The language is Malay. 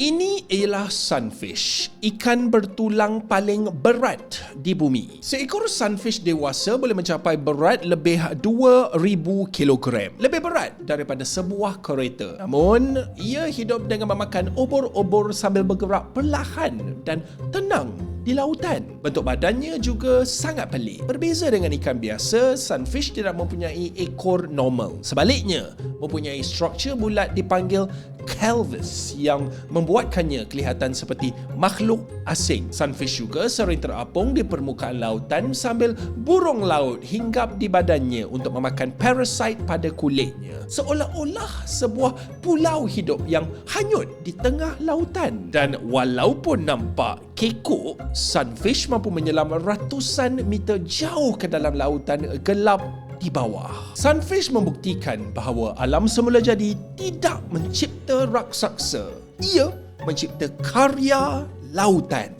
Ini ialah sunfish, ikan bertulang paling berat di bumi. Seekor sunfish dewasa boleh mencapai berat lebih 2,000 kilogram. Lebih berat daripada sebuah kereta. Namun, ia hidup dengan memakan obor-obor sambil bergerak perlahan dan tenang di lautan. Bentuk badannya juga sangat pelik. Berbeza dengan ikan biasa, sunfish tidak mempunyai ekor normal. Sebaliknya, mempunyai struktur bulat dipanggil pelvis yang membuatkannya kelihatan seperti makhluk asing. Sunfish juga sering terapung di permukaan lautan sambil burung laut hinggap di badannya untuk memakan parasite pada kulitnya. Seolah-olah sebuah pulau hidup yang hanyut di tengah lautan. Dan walaupun nampak kekok, sunfish mampu menyelam ratusan meter jauh ke dalam lautan gelap di bawah. Sunfish membuktikan bahawa alam semula jadi tidak mencipta raksasa. Ia mencipta karya lautan.